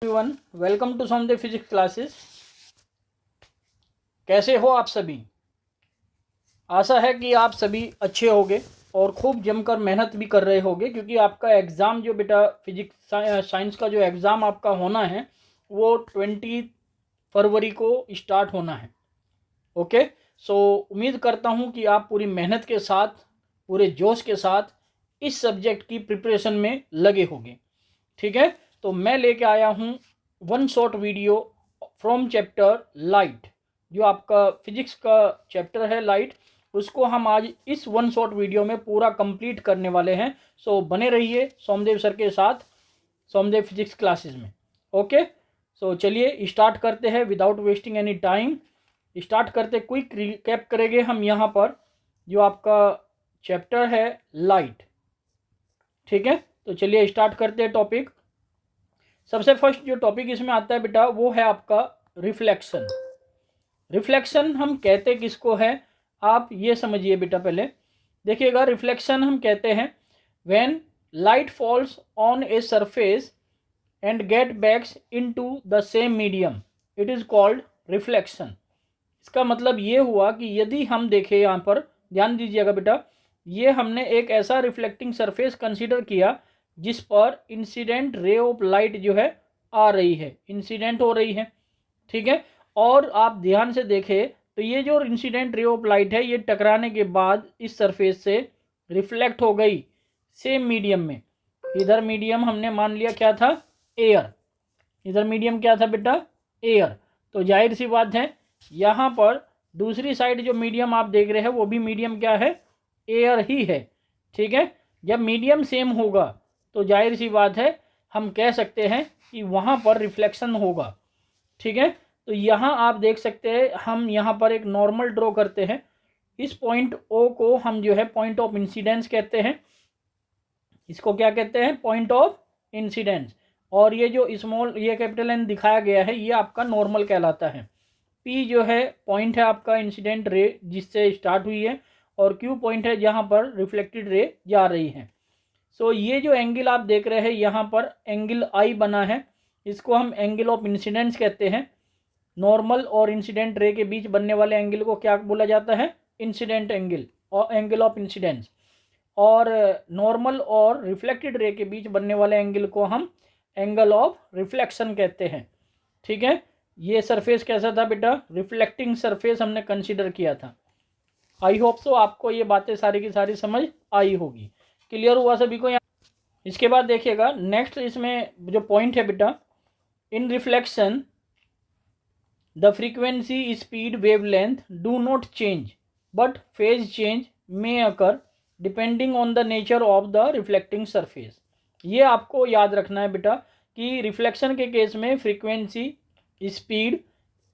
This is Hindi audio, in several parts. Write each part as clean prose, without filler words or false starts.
Everyone, welcome to some the physics classes. कैसे हो आप सभी? आशा है कि आप सभी अच्छे होंगे और खूब जमकर मेहनत भी कर रहे होंगे, क्योंकि आपका एग्ज़ाम जो बेटा फिजिक्स साइंस का जो एग्ज़ाम आपका होना है वो 20 फरवरी को स्टार्ट होना है। ओके, सो उम्मीद करता हूँ कि आप पूरी मेहनत के साथ, पूरे जोश के साथ इस सब्जेक्ट की प्रिपरेशन में लगे होंगे। ठीक है, तो मैं लेके आया हूँ one shot video from chapter light. जो आपका फिजिक्स का चैप्टर है लाइट, उसको हम आज इस वन शॉट वीडियो में पूरा कंप्लीट करने वाले हैं। सो बने रहिए सोमदेव सर के साथ, सोमदेव फिजिक्स क्लासेस में। ओके, सो चलिए स्टार्ट करते हैं without wasting any time. Start करते, क्विक रिकैप करेंगे हम यहाँ पर जो आपका चैप्टर है लाइट। ठीक है, तो चलिए स्टार्ट करते हैं टॉपिक। सबसे फर्स्ट जो टॉपिक इसमें आता है बेटा वो है आपका रिफ्लेक्शन। रिफ्लेक्शन हम कहते किसको है, आप ये समझिए बेटा। पहले देखिएगा, रिफ्लेक्शन हम कहते हैं when light falls on a surface and get backs into the same medium, it is called reflection. इसका मतलब ये हुआ कि यदि हम देखें यहाँ पर, ध्यान दीजिएगा बेटा, ये हमने एक ऐसा रिफ्लेक्टिंग सरफेस कंसीडर किया जिस पर इंसिडेंट रे ऑफ लाइट जो है आ रही है, इंसिडेंट हो रही है। ठीक है, और आप ध्यान से देखें तो ये जो इंसिडेंट रे ऑफ लाइट है ये टकराने के बाद इस सरफेस से रिफ्लेक्ट हो गई सेम मीडियम में। इधर मीडियम हमने मान लिया क्या था, एयर। इधर मीडियम क्या था बेटा, एयर। तो जाहिर सी बात है यहाँ पर दूसरी साइड जो मीडियम आप देख रहे हैं वो भी मीडियम क्या है, एयर ही है। ठीक है, जब मीडियम सेम होगा तो जाहिर सी बात है हम कह सकते हैं कि वहाँ पर रिफ्लेक्शन होगा। ठीक है, तो यहाँ आप देख सकते हैं, हम यहाँ पर एक नॉर्मल ड्रॉ करते हैं। इस पॉइंट ओ को हम जो है पॉइंट ऑफ इंसिडेंस कहते हैं। इसको क्या कहते हैं, पॉइंट ऑफ इंसिडेंस। और ये जो स्मॉल, ये कैपिटल एन दिखाया गया है, ये आपका नॉर्मल कहलाता है। पी जो है पॉइंट है आपका इंसिडेंट रे जिससे स्टार्ट हुई है, और क्यू पॉइंट है जहाँ पर रिफ्लेक्टेड रे जा रही है। सो ये जो एंगल आप देख रहे हैं यहाँ पर एंगल आई बना है, इसको हम एंगल ऑफ इंसिडेंस कहते हैं। नॉर्मल और इंसिडेंट रे के बीच बनने वाले एंगल को क्या बोला जाता है, इंसिडेंट एंगल और एंगल ऑफ इंसिडेंस। और नॉर्मल और रिफ्लेक्टेड रे के बीच बनने वाले एंगल को हम एंगल ऑफ रिफ्लेक्शन कहते हैं। ठीक है, ये सरफेस कैसा था बेटा, रिफ्लेक्टिंग सरफेस हमने कंसीडर किया था। आई होप सो आपको ये बातें सारी की सारी समझ आई होगी, क्लियर हुआ सभी को यहाँ। इसके बाद देखिएगा नेक्स्ट, इसमें जो पॉइंट है बेटा, इन reflection the frequency speed wavelength do not change but phase change may occur depending on the nature of the reflecting surface. ये आपको याद रखना है बेटा कि रिफ्लेक्शन के केस में फ्रीक्वेंसी, स्पीड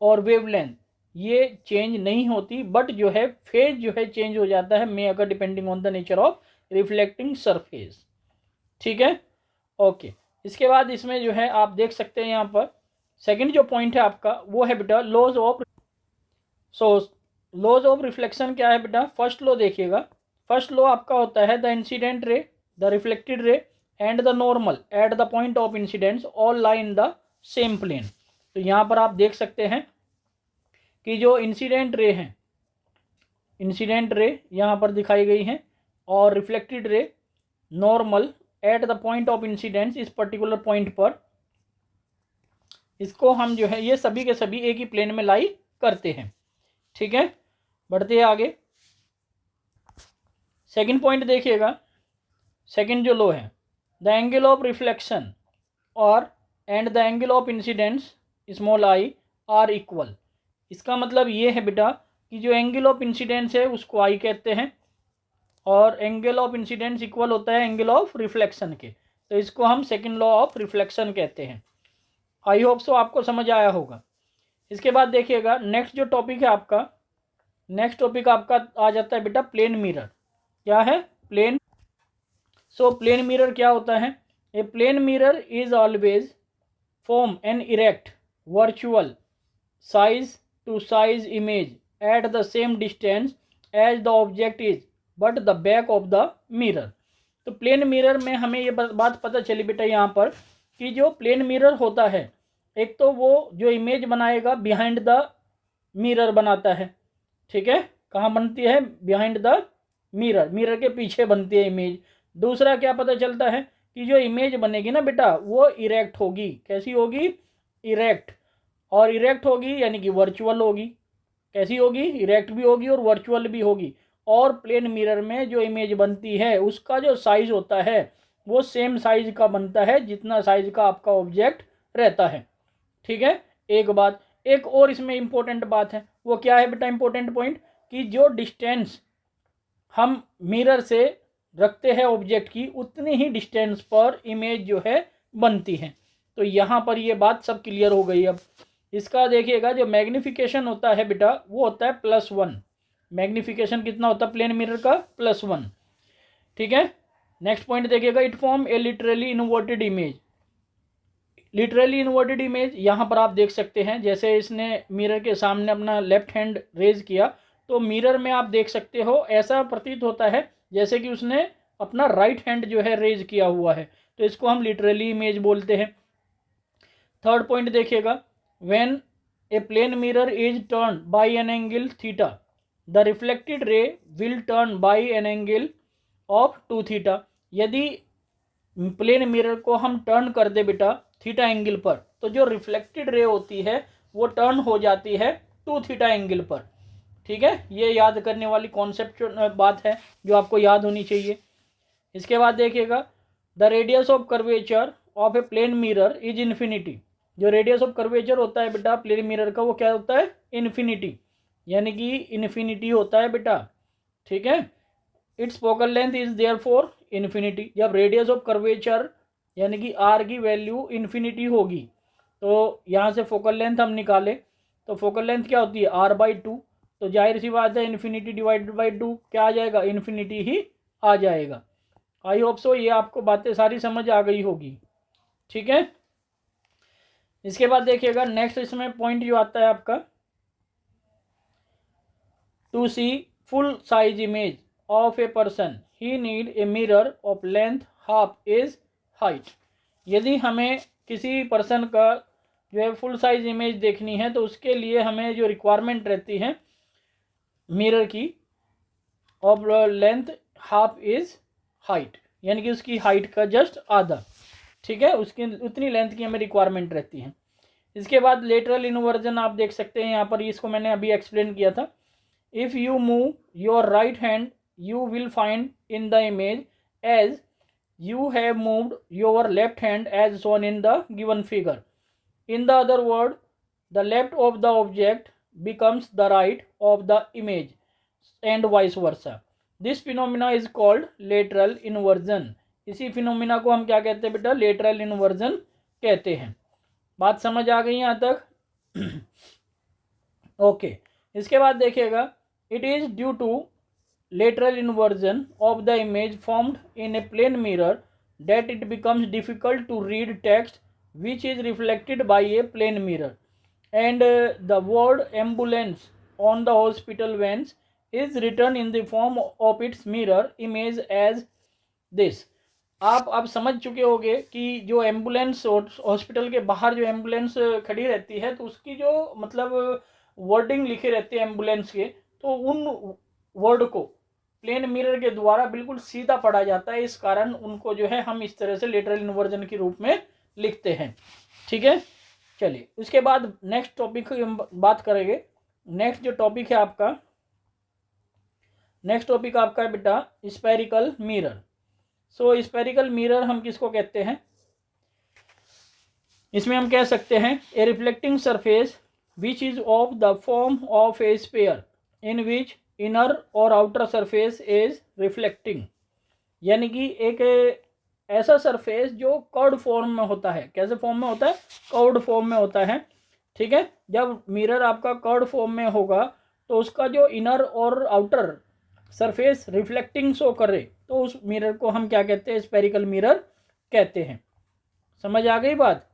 और वेवलेंथ ये चेंज नहीं होती, बट जो है फेज जो है चेंज हो जाता है, मे अगर depending on the nature of reflecting surface. ठीक है, ओके। इसके बाद इसमें जो है आप देख सकते हैं यहाँ पर सेकंड जो पॉइंट है आपका वो है बेटा laws of. So laws of reflection क्या है बेटा, फर्स्ट लॉ देखिएगा। फर्स्ट लॉ आपका होता है the incident ray, the reflected ray and the normal at the point of incidence all lie in the same plane. तो यहाँ पर आप देख सकते हैं कि जो इंसिडेंट रे हैं, इंसिडेंट रे यहाँ पर दिखाई गई हैं, और reflected ray normal at the point of incidence, इस पर्टिकुलर पॉइंट पर, इसको हम जो है ये सभी के सभी एक ही प्लेन में लाई करते हैं। ठीक है, बढ़ते हैं आगे। सेकंड पॉइंट देखिएगा, सेकंड जो लो है, द एंगल ऑफ रिफ्लेक्शन और and the angle of incidence small I R equal. इसका मतलब ये है बेटा कि जो एंगल ऑफ इंसिडेंस है उसको आई कहते हैं, और एंगल ऑफ इंसिडेंस इक्वल होता है एंगल ऑफ रिफ्लेक्शन के, तो इसको हम सेकंड लॉ ऑफ रिफ्लेक्शन कहते हैं। आई होप सो आपको समझ आया होगा। इसके बाद देखिएगा नेक्स्ट जो टॉपिक है आपका, नेक्स्ट टॉपिक आपका आ जाता है बेटा प्लेन मिरर। क्या है, प्लेन। सो प्लेन मिरर क्या होता है, a plane mirror is always form an erect virtual size to size image at the same distance as the object is but the back of the mirror. तो प्लेन मिरर में हमें ये बात पता चली बेटा यहाँ पर कि जो प्लेन मिरर होता है एक तो वो जो इमेज बनाएगा बिहाइंड द मिरर बनाता है, ठीक है, कहाँ बनती है, बिहाइंड द मिरर, मिरर के पीछे बनती है इमेज। दूसरा क्या पता चलता है कि जो इमेज बनेगी ना बेटा वो इरेक्ट होगी, कैसी होगी, इरेक्ट, और इरेक्ट होगी यानी कि वर्चुअल होगी, कैसी होगी, इरेक्ट भी होगी और वर्चुअल भी होगी। और प्लेन मिरर में जो इमेज बनती है उसका जो साइज होता है वो सेम साइज का बनता है जितना साइज का आपका ऑब्जेक्ट रहता है, ठीक है। एक बात, एक और इसमें इंपॉर्टेंट बात है, वो क्या है बेटा इंपॉर्टेंट पॉइंट, कि जो डिस्टेंस हम मिरर से रखते हैं ऑब्जेक्ट की उतनी ही डिस्टेंस पर इमेज जो है बनती है। तो यहाँ पर ये बात सब क्लियर हो गई। अब इसका देखिएगा जो मैग्निफिकेशन होता है बेटा वो होता है +1, मैग्निफिकेशन कितना होता है प्लेन मिरर का, +1, ठीक है। नेक्स्ट पॉइंट देखिएगा, it form A literally inverted image. Literally inverted image यहाँ पर आप देख सकते हैं, जैसे इसने मिरर के सामने अपना लेफ्ट हैंड रेज किया तो मिरर में आप देख सकते हो ऐसा प्रतीत होता है जैसे कि उसने अपना राइट हैंड जो है रेज किया हुआ है, तो इसको हम लिटरली इमेज बोलते हैं। थर्ड पॉइंट देखिएगा, when a plane mirror is turn by an angle theta the reflected ray will turn by an angle of 2 theta. यदि प्लेन मिरर को हम टर्न कर दे बेटा थीटा एंगल पर तो जो रिफ्लेक्टेड रे होती है वो टर्न हो जाती है 2 थीटा एंगल पर, ठीक है। ये याद करने वाली कॉन्सेप्ट बात है जो आपको याद होनी चाहिए। इसके बाद देखिएगा, the radius of curvature of a plane mirror is infinity. जो रेडियस ऑफ कर्वेचर होता है बेटा प्लेन मिरर का वो क्या होता है, इन्फिनिटी, यानी कि इन्फिनिटी होता है बेटा, ठीक है। It's focal length is therefore infinity. जब रेडियस ऑफ कर्वेचर यानी कि आर की वैल्यू इन्फिनिटी होगी तो यहाँ से फोकल लेंथ हम निकालें तो फोकल लेंथ क्या होती है r/2, तो जाहिर सी बात है इन्फिनिटी डिवाइडेड बाई 2 क्या आ जाएगा, इन्फिनिटी ही आ जाएगा। आई होप सो ये आपको बातें सारी समझ आ गई होगी, ठीक है। इसके बाद देखिएगा नेक्स्ट इसमें पॉइंट जो आता है आपका, to see full size image of a person he need a mirror of length half is height. यदि हमें किसी पर्सन का जो है फुल साइज इमेज देखनी है तो उसके लिए हमें जो रिक्वायरमेंट रहती है मिरर की, of length half is height, यानी कि उसकी हाइट का जस्ट आधा, ठीक है, उसकी उतनी लेंथ की हमें रिक्वायरमेंट रहती है। इसके बाद लेटरल इन्वर्जन आप देख सकते हैं यहाँ पर, इसको मैंने अभी एक्सप्लेन किया था। If you move your right hand you will find in the image as you have moved your left hand as shown in the given figure. In the other word, the left of the object becomes the right of the image and vice versa. This phenomena is called lateral inversion. इसी फिनोमिना को हम क्या कहते हैं बेटा, लेटरल इन्वर्जन कहते हैं। बात समझ आ गई यहाँ तक? ओके, इसके बाद देखिएगा, it is due to lateral inversion of the image formed in a plane mirror that it becomes difficult to read text which is reflected by a plane mirror, and the word ambulance on the hospital vans is written in the form of its mirror image as this. आप अब समझ चुके होंगे कि जो एम्बुलेंस हॉस्पिटल के बाहर जो एम्बुलेंस खड़ी रहती है तो उसकी जो मतलब वर्डिंग लिखे रहते हैं एम्बुलेंस के, तो उन वर्ड को प्लेन मिरर के द्वारा बिल्कुल सीधा पढ़ा जाता है, इस कारण उनको जो है हम इस तरह से लेटरल इन्वर्जन के रूप में लिखते हैं, ठीक है। चलिए उसके बाद नेक्स्ट टॉपिक की हम बात करेंगे। नेक्स्ट जो टॉपिक है आपका, नेक्स्ट टॉपिक आपका है बेटा spherical mirror. So spherical mirror हम किसको कहते हैं, इसमें हम कह सकते हैं a reflecting surface which is of the form of a sphere in which inner और आउटर सरफेस इज रिफ्लेक्टिंग, यानी कि एक ऐसा सरफेस जो कर्ड फॉर्म में होता है। कैसे फॉर्म में होता है, कर्ड फॉर्म में होता है, ठीक है। जब मिरर आपका कर्ड फॉर्म में होगा तो उसका जो इनर और आउटर सरफेस रिफ्लेक्टिंग शो करे तो उस मिरर को हम क्या कहते हैं, स्फेरिकल मिरर कहते हैं। समझ आ गई बात?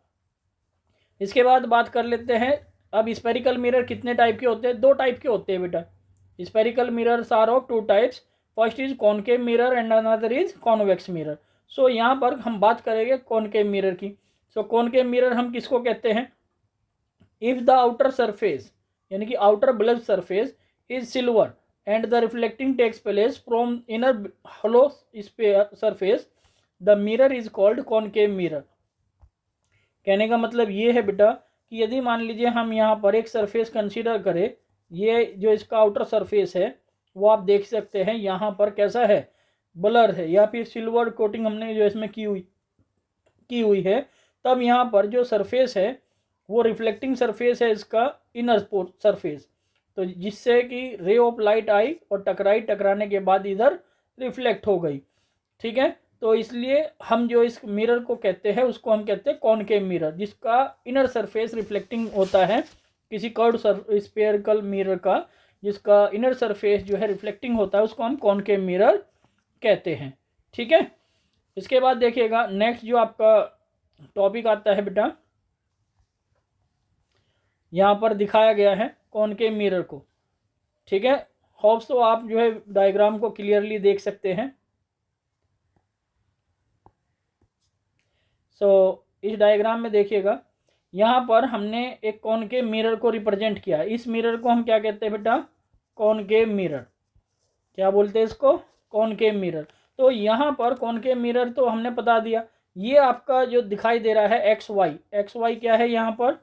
इसके बाद बात कर लेते हैं, अब स्फेरिकल मिरर कितने टाइप के होते हैं, 2 टाइप के होते हैं बेटा। Spherical mirrors are of 2 types, first is concave mirror and another is convex mirror. So यहाँ पर हम बात करेंगे कॉनकेव मिरर की। सो कॉनकेव मिरर हम किसको कहते हैं, इफ़ द आउटर सरफेस यानी कि outer bulge surface is silver and the reflecting takes place from inner hollow surface the mirror is called concave mirror. कहने का मतलब ये है बेटा कि यदि मान लीजिए हम यहाँ पर एक सरफेस कंसीडर करें, ये जो इसका आउटर सरफेस है वो आप देख सकते हैं यहाँ पर कैसा है, ब्लर है या फिर सिल्वर कोटिंग हमने जो इसमें की हुई है, तब यहाँ पर जो सरफेस है वो रिफ्लेक्टिंग सरफेस है इसका इनर सरफेस, तो जिससे कि रे ऑफ लाइट आई और टकराने के बाद इधर रिफ्लेक्ट हो गई। ठीक है, तो इसलिए हम जो इस मिरर को कहते हैं उसको हम कहते हैं कॉनकेव मिरर, जिसका इनर सरफेस रिफ्लेक्टिंग होता है किसी कर्व्ड स्फेरिकल मिरर का, जिसका इनर सरफेस जो है रिफ्लेक्टिंग होता है उसको हम कॉनकेव मिरर कहते हैं। ठीक है, इसके बाद देखिएगा नेक्स्ट जो आपका टॉपिक आता है बेटा, यहाँ पर दिखाया गया है कॉनकेव मिरर को। ठीक है, होप्स तो आप जो है डायग्राम को क्लियरली देख सकते हैं। इस डायग्राम में देखिएगा यहाँ पर हमने एक कॉनकेव मिरर को रिप्रेजेंट किया। इस मिरर को हम क्या कहते हैं बेटा, कॉनकेव मिरर। क्या बोलते हैं इसको, कॉनकेव मिरर। तो यहाँ पर कॉनकेव मिरर तो हमने बता दिया। ये आपका जो दिखाई दे रहा है एक्स वाई क्या है, यहाँ पर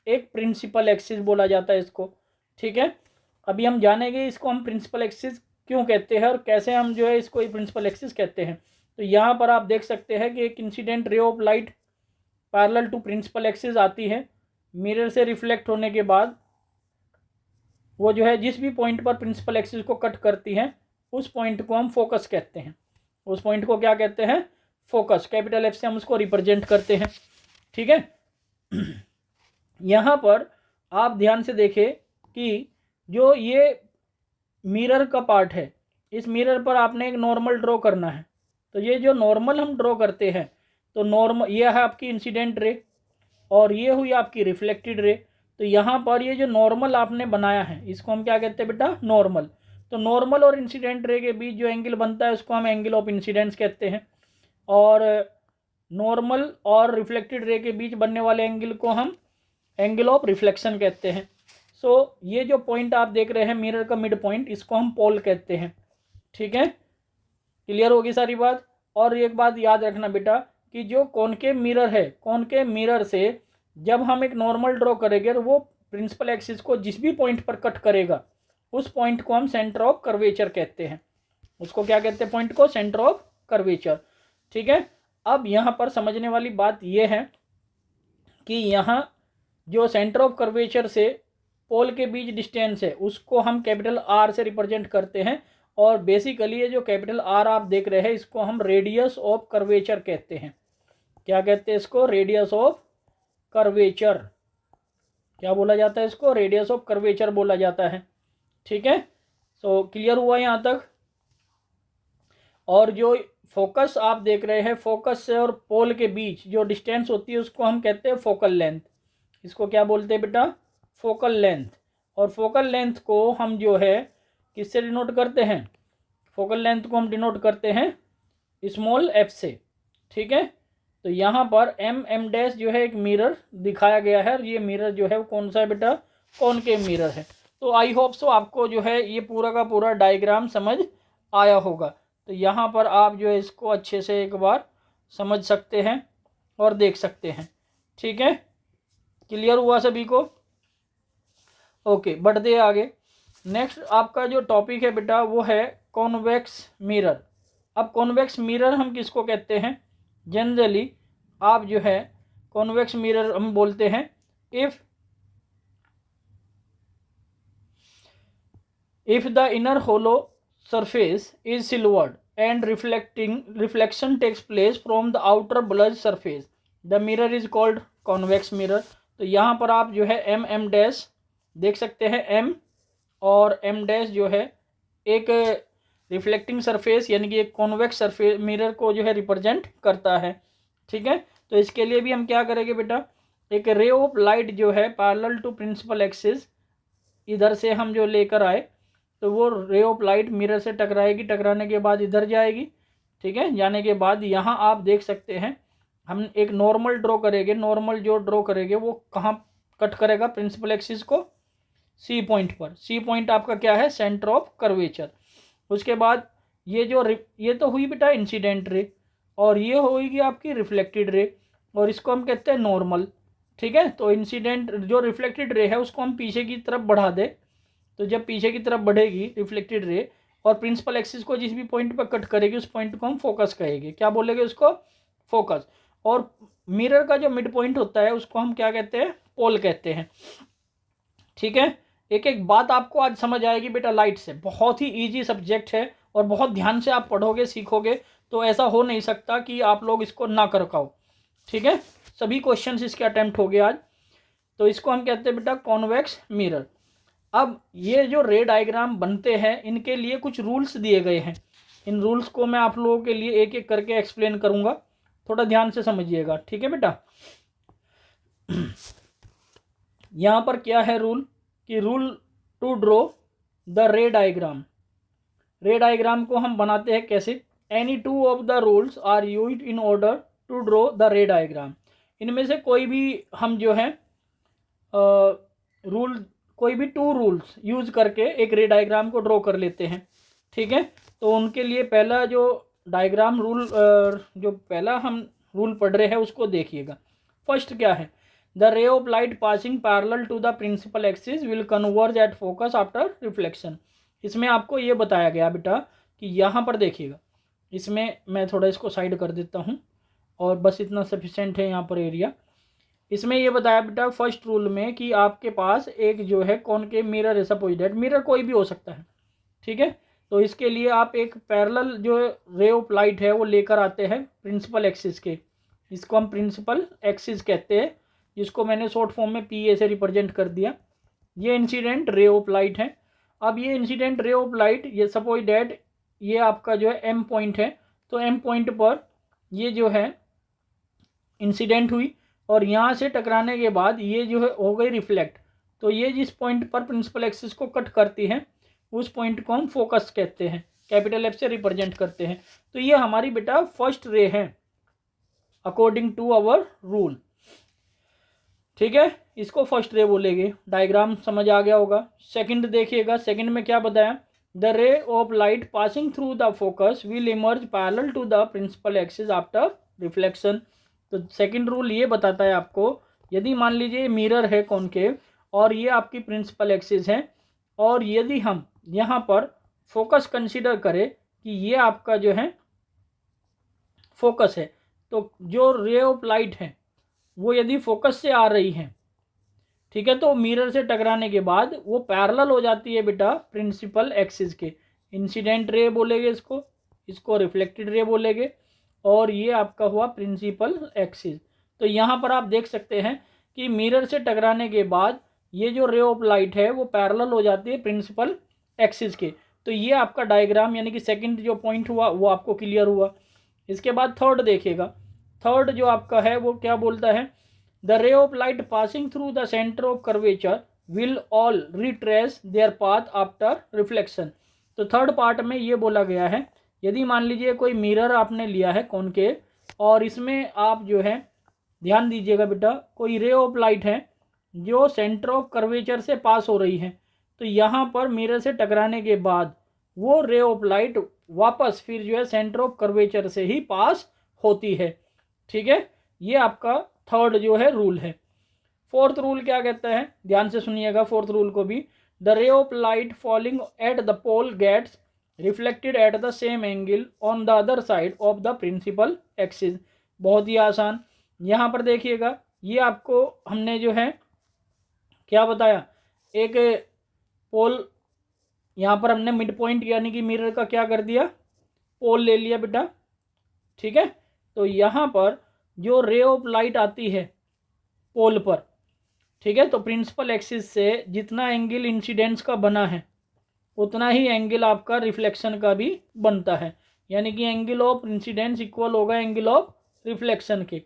एक प्रिंसिपल एक्सिस बोला जाता है इसको। ठीक है, अभी हम जानेंगे इसको हम प्रिंसिपल एक्सिस क्यों कहते हैं और कैसे हम जो है इसको प्रिंसिपल एक्सिस कहते हैं। तो यहाँ पर आप देख सकते हैं कि एक incident ray of light parallel to principal axis आती है, मिरर से रिफ्लेक्ट होने के बाद वो जो है जिस भी पॉइंट पर प्रिंसिपल एक्सिस को कट करती है उस पॉइंट को हम फोकस कहते हैं। उस पॉइंट को क्या कहते हैं, फोकस। कैपिटल एफ से हम उसको रिप्रेजेंट करते हैं। ठीक है, यहाँ पर आप ध्यान से देखें कि जो ये मिरर का पार्ट है, इस मिरर पर आपने एक नॉर्मल ड्रॉ करना है। तो ये जो नॉर्मल हम ड्रॉ करते हैं, तो नॉर्मल ये है आपकी इंसिडेंट रे और ये हुई आपकी रिफ्लेक्टेड रे। तो यहाँ पर ये जो नॉर्मल आपने बनाया है इसको हम क्या कहते हैं बेटा, नॉर्मल। तो नॉर्मल और इंसिडेंट रे के बीच जो एंगल बनता है उसको हम एंगल ऑफ इंसिडेंस कहते हैं, और नॉर्मल और रिफ्लेक्टेड रे के बीच बनने वाले एंगल को हम एंगल ऑफ रिफ्लेक्शन कहते हैं। ये जो पॉइंट आप देख रहे हैं मिरर का मिड पॉइंट, इसको हम पोल कहते हैं। ठीक है, क्लियर होगी सारी बात। और एक बात याद रखना बेटा कि जो कॉनकेव मिरर है, कॉनकेव मिरर से जब हम एक नॉर्मल ड्रॉ करेंगे तो वो प्रिंसिपल एक्सिस को जिस भी पॉइंट पर कट करेगा उस पॉइंट को हम सेंटर ऑफ कर्वेचर कहते हैं। उसको क्या कहते हैं, पॉइंट को सेंटर ऑफ कर्वेचर। ठीक है, अब यहाँ पर समझने वाली बात यह है कि यहाँ जो सेंटर ऑफ कर्वेचर से पोल के बीच डिस्टेंस है उसको हम कैपिटल आर से रिप्रेजेंट करते हैं, और बेसिकली ये जो कैपिटल आर आप देख रहे हैं इसको हम रेडियस ऑफ कर्वेचर कहते हैं। क्या कहते हैं इसको, रेडियस ऑफ कर्वेचर। क्या बोला जाता है इसको, रेडियस ऑफ कर्वेचर बोला जाता है। ठीक है, क्लियर हुआ यहाँ तक। और जो फोकस आप देख रहे हैं, फोकस से और पोल के बीच जो डिस्टेंस होती है उसको हम कहते हैं फोकल लेंथ। इसको क्या बोलते हैं बेटा, फोकल लेंथ। और फोकल लेंथ को हम जो है किससे डिनोट करते हैं, फोकल लेंथ को हम डिनोट करते हैं स्मॉल एफ से। ठीक है, तो यहाँ पर एम डैश जो है एक मिरर दिखाया गया है, और ये मिरर जो है वो कौन सा है बेटा, कॉनकेव मिरर है। तो आई होप सो आपको जो है ये पूरा का पूरा डायग्राम समझ आया होगा। तो यहाँ पर आप जो है इसको अच्छे से एक बार समझ सकते हैं और देख सकते हैं। ठीक है, क्लियर हुआ सभी को। ओके, बढ़ते आगे। नेक्स्ट आपका जो टॉपिक है बेटा वो है कॉन्वेक्स मिरर। अब कॉन्वेक्स मिरर हम किसको कहते हैं, जनरली आप जो है कॉन्वेक्स मिरर हम बोलते हैं if the inner hollow surface is silvered and reflection takes place from the outer bulge surface the mirror is called convex mirror. तो यहाँ पर आप जो है एम डैश देख सकते हैं, एम और एम डैश जो है एक रिफ्लेक्टिंग सरफेस यानी कि एक कॉन्वेक्स सरफेस मिरर को जो है रिप्रेजेंट करता है। ठीक है, तो इसके लिए भी हम क्या करेंगे बेटा, एक रे ऑफ लाइट जो है पैरेलल टू प्रिंसिपल एक्सिस इधर से हम जो लेकर आए तो वो रे ऑफ लाइट मिरर से टकराएगी, टकराने के बाद इधर जाएगी। ठीक है, जाने के बाद यहाँ आप देख सकते हैं हम एक नॉर्मल ड्रॉ करेंगे। नॉर्मल जो ड्रॉ करेंगे वो कहाँ कट करेगा प्रिंसिपल एक्सिस को सी पॉइंट पर। सी पॉइंट आपका क्या है, सेंटर ऑफ कर्वेचर। उसके बाद ये तो हुई बेटा इंसिडेंट रे, और ये होगी आपकी रिफ्लेक्टेड रे, और इसको हम कहते हैं नॉर्मल। ठीक है, तो इंसिडेंट जो रिफ्लेक्टेड रे है उसको हम पीछे की तरफ बढ़ा दें, तो जब पीछे की तरफ बढ़ेगी रिफ्लेक्टेड रे और प्रिंसिपल एक्सिस को जिस भी पॉइंट पर कट करेगी उस पॉइंट को हम फोकस कहेंगे। क्या बोलेंगे उसको, फोकस। और मिरर का जो मिड पॉइंट होता है उसको हम क्या कहते हैं, पोल कहते हैं। ठीक है, एक एक बात आपको आज समझ आएगी बेटा लाइट से। बहुत ही इजी सब्जेक्ट है और बहुत ध्यान से आप पढ़ोगे सीखोगे तो ऐसा हो नहीं सकता कि आप लोग इसको ना कर पाओ। ठीक है, सभी क्वेश्चंस इसके अटेम्प्ट हो गए आज। तो इसको हम कहते हैं बेटा कॉन्वेक्स मिरर। अब ये जो रे डायग्राम बनते हैं इनके लिए कुछ रूल्स दिए गए हैं। इन रूल्स को मैं आप लोगों के लिए एक एक करके एक्सप्लेन करूंगा, थोड़ा ध्यान से समझिएगा। ठीक है बेटा, यहाँ पर क्या है रूल कि rule to draw the ray diagram. Ray diagram को हम बनाते हैं कैसे, any two of the rules are used in order to draw the ray diagram. इनमें से कोई भी हम जो है कोई भी 2 रूल्स यूज करके एक रे डायग्राम को ड्रॉ कर लेते हैं। ठीक है, तो उनके लिए पहला जो डायग्राम रूल जो पहला हम रूल पढ़ रहे हैं उसको देखिएगा। फर्स्ट क्या है, the ray of light passing parallel to the principal axis will converge at focus after reflection. इसमें आपको ये बताया गया बेटा कि यहाँ पर देखिएगा, इसमें मैं थोड़ा इसको साइड कर देता हूँ और बस इतना सफिशेंट है यहाँ पर एरिया। इसमें ये बताया बेटा फर्स्ट रूल में कि आपके पास एक जो है कॉनकेव मिरर है, सपोज दैट मिरर कोई भी हो सकता है। ठीक है, तो इसके लिए आप एक पैरेलल जो रे ऑफ लाइट है वो लेकर आते हैं प्रिंसिपल एक्सिस के। इसको हम प्रिंसिपल एक्सिस कहते हैं, जिसको मैंने शॉर्ट फॉर्म में पी ए से रिप्रेजेंट कर दिया। ये इंसिडेंट रे ऑफ लाइट है। अब ये इंसिडेंट रे ऑफ लाइट, ये सपोज दैट ये आपका जो है एम पॉइंट है, तो एम पॉइंट पर ये जो है इंसिडेंट हुई और यहाँ से टकराने के बाद ये जो है हो गई रिफ्लेक्ट। तो ये जिस पॉइंट पर प्रिंसिपल एक्सिस को कट करती है उस पॉइंट को हम फोकस कहते हैं, कैपिटल एफ से रिप्रेजेंट करते हैं। तो ये हमारी बेटा फर्स्ट रे है अकॉर्डिंग टू आवर रूल। ठीक है, इसको फर्स्ट रे बोलेंगे। डायग्राम समझ आ गया होगा। सेकंड देखिएगा, सेकंड में क्या बताया, the ray of light passing through the focus will emerge parallel to the principal axis after reflection. तो सेकंड रूल ये बताता है आपको, यदि मान लीजिए मिरर है कॉनकेव और ये आपकी प्रिंसिपल एक्सिस है, और यदि हम यहाँ पर फोकस कंसीडर करें कि ये आपका जो है फोकस है, तो जो रे ऑफ लाइट है वो यदि फोकस से आ रही है, ठीक है, तो मिरर से टकराने के बाद वो पैरेलल हो जाती है बेटा प्रिंसिपल एक्सिस के। इंसिडेंट रे बोलेंगे इसको, इसको रिफ्लेक्टेड रे बोलेंगे, और ये आपका हुआ प्रिंसिपल एक्सिस। तो यहाँ पर आप देख सकते हैं कि मिरर से टकराने के बाद ये जो रे ऑफ लाइट है वो पैरेलल हो जाती है प्रिंसिपल एक्सिस के। तो ये आपका डायग्राम यानी कि सेकंड जो पॉइंट हुआ वो आपको क्लियर हुआ। इसके बाद थर्ड देखिएगा, थर्ड जो आपका है वो क्या बोलता है, the ray of light passing through the centre of curvature will all retrace there path after reflection. तो थर्ड पार्ट में ये बोला गया है, यदि मान लीजिए कोई मिरर आपने लिया है कॉनकेव और इसमें आप जो है ध्यान दीजिएगा बेटा, कोई रे ऑफ लाइट है जो सेंटर ऑफ कर्वेचर से पास हो रही है, तो यहाँ पर मिरर से टकराने के बाद वो रे ऑफ लाइट वापस फिर जो है सेंटर ऑफ कर्वेचर से ही पास होती है। ठीक है, ये आपका थर्ड जो है रूल है। फोर्थ रूल क्या कहता है, ध्यान से सुनिएगा फोर्थ रूल को भी, the ray of light falling at the pole gets reflected at the same angle on the other side of the principal axis. बहुत ही आसान। यहाँ पर देखिएगा, ये आपको हमने जो है क्या बताया, एक पोल यहाँ पर हमने मिड पॉइंट यानी कि मिरर का क्या कर दिया, पोल ले लिया बेटा। ठीक है, तो यहाँ पर जो रे ऑफ लाइट आती है पोल पर, ठीक है, तो प्रिंसिपल एक्सिस से जितना एंगल इंसिडेंस का बना है उतना ही एंगल आपका रिफ्लेक्शन का भी बनता है, यानी कि एंगल ऑफ इंसिडेंस इक्वल होगा एंगल ऑफ रिफ्लेक्शन के।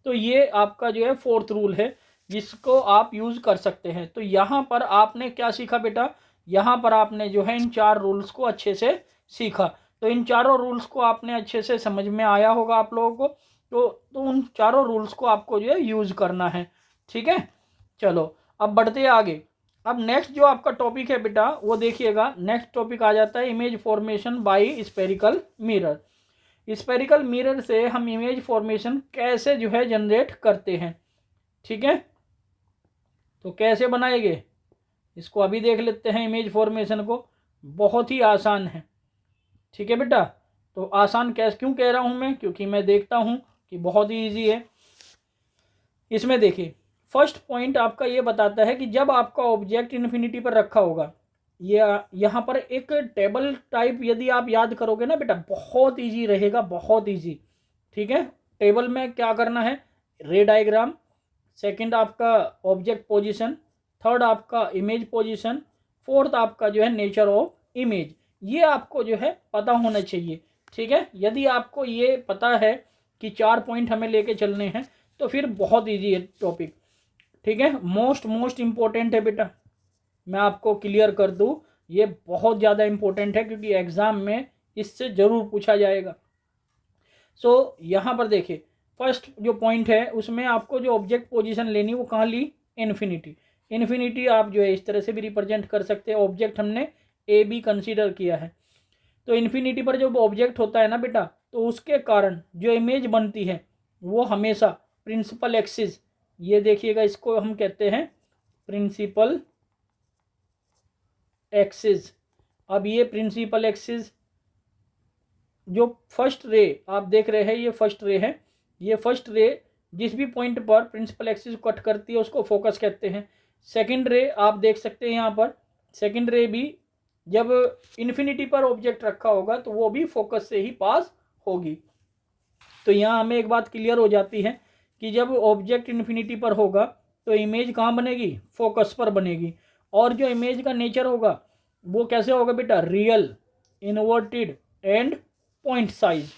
तो ये आपका जो है फोर्थ रूल है जिसको आप यूज़ कर सकते हैं। तो यहाँ पर आपने क्या सीखा बेटा, यहाँ पर आपने जो है इन 4 रूल्स को अच्छे से सीखा। तो इन चारों रूल्स को आपने अच्छे से समझ में आया होगा आप लोगों को। तो उन चारों रूल्स को आपको जो है यूज़ करना है। ठीक है, चलो अब बढ़ते हैं आगे। अब नेक्स्ट जो आपका टॉपिक है बेटा वो देखिएगा, नेक्स्ट टॉपिक आ जाता है image formation by spherical mirror. Spherical mirror से हम इमेज फॉर्मेशन कैसे जो है जनरेट करते हैं, ठीक है। तो कैसे बनाएंगे इसको अभी देख लेते हैं। इमेज फॉर्मेशन को बहुत ही आसान है, ठीक है बेटा। तो आसान कैसे क्यों कह रहा हूँ मैं, क्योंकि मैं देखता हूँ कि बहुत ही ईजी है। इसमें देखिए फर्स्ट पॉइंट आपका ये बताता है कि जब आपका ऑब्जेक्ट इन्फिनिटी पर रखा होगा, ये यहाँ पर एक टेबल टाइप यदि आप याद करोगे ना बेटा बहुत इजी रहेगा, बहुत इजी, ठीक है। टेबल में क्या करना है, रे डायग्राम, सेकंड आपका ऑब्जेक्ट पोजीशन, थर्ड आपका इमेज पोजीशन, फोर्थ आपका जो है नेचर ऑफ इमेज, ये आपको जो है पता होना चाहिए, ठीक है। यदि आपको ये पता है कि 4 पॉइंट हमें लेके चलने हैं तो फिर बहुत इजी है टॉपिक, ठीक है। मोस्ट इम्पोर्टेंट है बेटा, मैं आपको क्लियर कर दूं, ये बहुत ज़्यादा इम्पोर्टेंट है क्योंकि एग्ज़ाम में इससे ज़रूर पूछा जाएगा। सो यहाँ पर देखिए फर्स्ट जो पॉइंट है उसमें आपको जो ऑब्जेक्ट पोजीशन लेनी वो कहाँ ली, इन्फिनिटी। इन्फिनिटी आप जो है इस तरह से भी रिप्रेजेंट कर सकते हैं, ऑब्जेक्ट हमने ए बी कंसीडर किया है। तो इन्फिनिटी पर जब ऑब्जेक्ट होता है ना बेटा तो उसके कारण जो इमेज बनती है वो हमेशा प्रिंसिपल एक्सिस, ये देखिएगा इसको हम कहते हैं प्रिंसिपल एक्सिस। अब ये प्रिंसिपल एक्सिस जो फर्स्ट रे आप देख रहे हैं ये फर्स्ट रे है, ये फर्स्ट रे जिस भी पॉइंट पर प्रिंसिपल एक्सिस कट करती है उसको फोकस कहते हैं। सेकंड रे आप देख सकते हैं यहाँ पर, सेकंड रे भी जब इन्फिनिटी पर ऑब्जेक्ट रखा होगा तो वो भी फोकस से ही पास होगी। तो यहाँ हमें एक बात क्लियर हो जाती है कि जब ऑब्जेक्ट इन्फिनिटी पर होगा तो इमेज कहाँ बनेगी, फोकस पर बनेगी। और जो इमेज का नेचर होगा वो कैसे होगा बेटा, real, inverted and point size.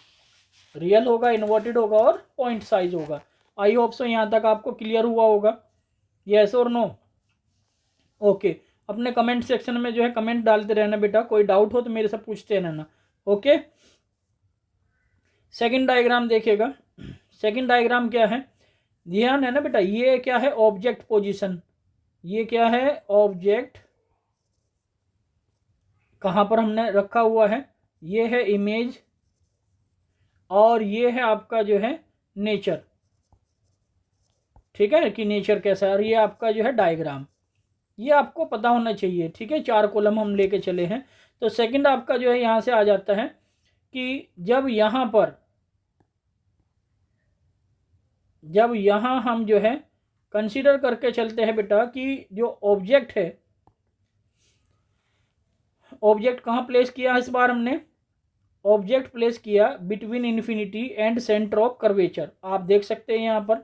Real होगा, इन्वर्टेड होगा और पॉइंट साइज होगा। आई होप सो यहाँ तक आपको क्लियर हुआ होगा, यस और नो। ओके, अपने कमेंट सेक्शन में जो है कमेंट डालते रहना बेटा, कोई डाउट हो तो मेरे से पूछते रहना, ओके। सेकंड डायग्राम देखिएगा, सेकंड डायग्राम क्या है, ध्यान है ना बेटा, ये क्या है ऑब्जेक्ट पोजीशन, ये क्या है ऑब्जेक्ट कहाँ पर हमने रखा हुआ है, ये है इमेज और ये है आपका जो है नेचर, ठीक है कि नेचर कैसा है। और ये आपका जो है डायग्राम, ये आपको पता होना चाहिए, ठीक है। 4 कॉलम हम लेके चले हैं। तो सेकंड आपका जो है यहाँ से आ जाता है कि जब यहाँ हम जो है कंसीडर करके चलते हैं बेटा कि जो ऑब्जेक्ट है, ऑब्जेक्ट कहाँ प्लेस किया है इस बार हमने, ऑब्जेक्ट प्लेस किया between infinity and centre of curvature. आप देख सकते हैं यहाँ पर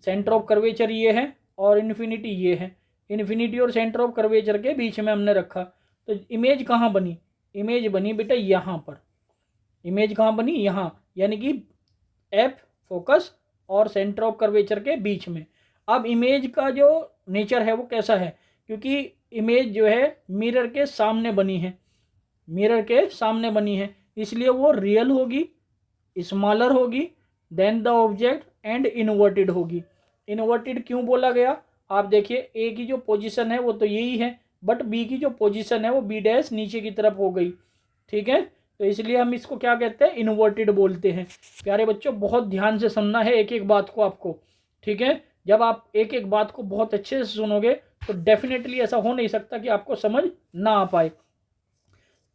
सेंटर ऑफ कर्वेचर ये है और इन्फिनिटी ये है, इन्फिनिटी और सेंटर ऑफ कर्वेचर के बीच में हमने रखा। तो इमेज कहाँ बनी, इमेज बनी बेटा यहाँ पर, इमेज कहाँ बनी यहाँ, यानी कि एफ फोकस और सेंटर ऑफ कर्वेचर के बीच में। अब इमेज का जो नेचर है वो कैसा है, क्योंकि इमेज जो है मिरर के सामने बनी है, मिरर के सामने बनी है, इसलिए वो रियल होगी, स्मॉलर होगी than the object and inverted होगी। इन्वर्टेड क्यों बोला गया, आप देखिए ए की जो पोजीशन है वो तो यही है, बट बी की जो पोजीशन है वो बी डैश नीचे की तरफ हो गई, ठीक है। तो इसलिए हम इसको क्या कहते हैं, इन्वर्टेड बोलते हैं। प्यारे बच्चों बहुत ध्यान से सुनना है एक एक बात को आपको, ठीक है। जब आप एक एक बात को बहुत अच्छे से सुनोगे तो डेफिनेटली ऐसा हो नहीं सकता कि आपको समझ ना आ पाए।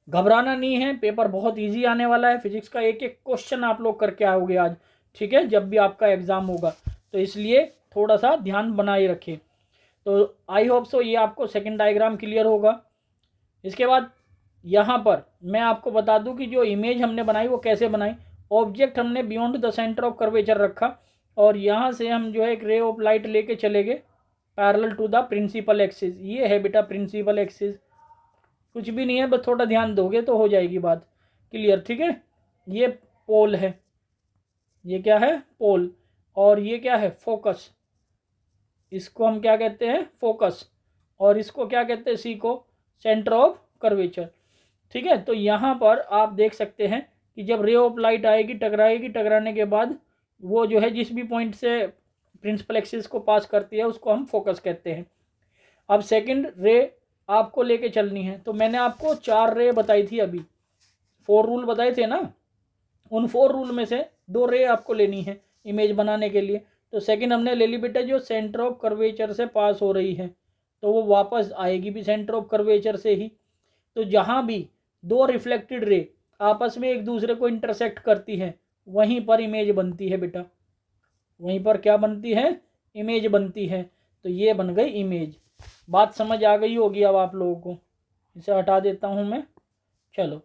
घबराना नहीं है, पेपर बहुत इजी आने वाला है, फिजिक्स का एक एक क्वेश्चन आप लोग करके आओगे आज, ठीक है, जब भी आपका एग्जाम होगा। तो इसलिए थोड़ा सा ध्यान बनाए रखें। तो आई होप सो ये आपको सेकंड डायग्राम क्लियर होगा। इसके बाद यहाँ पर मैं आपको बता दूं कि जो इमेज हमने बनाई वो कैसे बनाई। ऑब्जेक्ट हमने beyond the centre of curvature रखा और यहाँ से हम जो है एक रे ऑफ लाइट लेके चले गए parallel to the principal axis. ये है बेटा प्रिंसिपल एक्सिस, कुछ भी नहीं है, बस थोड़ा ध्यान दोगे तो हो जाएगी बात क्लियर, ठीक है। ये पोल है, ये क्या है पोल, और ये क्या है फोकस, इसको हम क्या कहते हैं फोकस, और इसको क्या कहते हैं सी को सेंटर ऑफ कर्वेचर, ठीक है। तो यहाँ पर आप देख सकते हैं कि जब रे ऑफ लाइट आएगी टकराएगी, टकराने के बाद वो जो है जिस भी पॉइंट से प्रिंसिपल एक्सिस को पास करती है उसको हम फोकस कहते हैं। अब सेकंड रे आपको लेके चलनी है, तो मैंने आपको 4 रे बताई थी अभी, 4 रूल बताए थे ना, उन 4 रूल में से 2 रे आपको लेनी है इमेज बनाने के लिए। तो सेकंड हमने ले ली बेटा जो सेंटर ऑफ कर्वेचर से पास हो रही है, तो वो वापस आएगी भी सेंटर ऑफ कर्वेचर से ही। तो जहाँ भी 2 रिफ्लेक्टेड रे आपस में एक दूसरे को इंटरसेक्ट करती है वहीं पर इमेज बनती है बेटा, वहीं पर क्या बनती है, इमेज बनती है। तो ये बन गई इमेज। बात समझ आ गई होगी अब आप लोगों को। इसे हटा देता हूँ मैं। चलो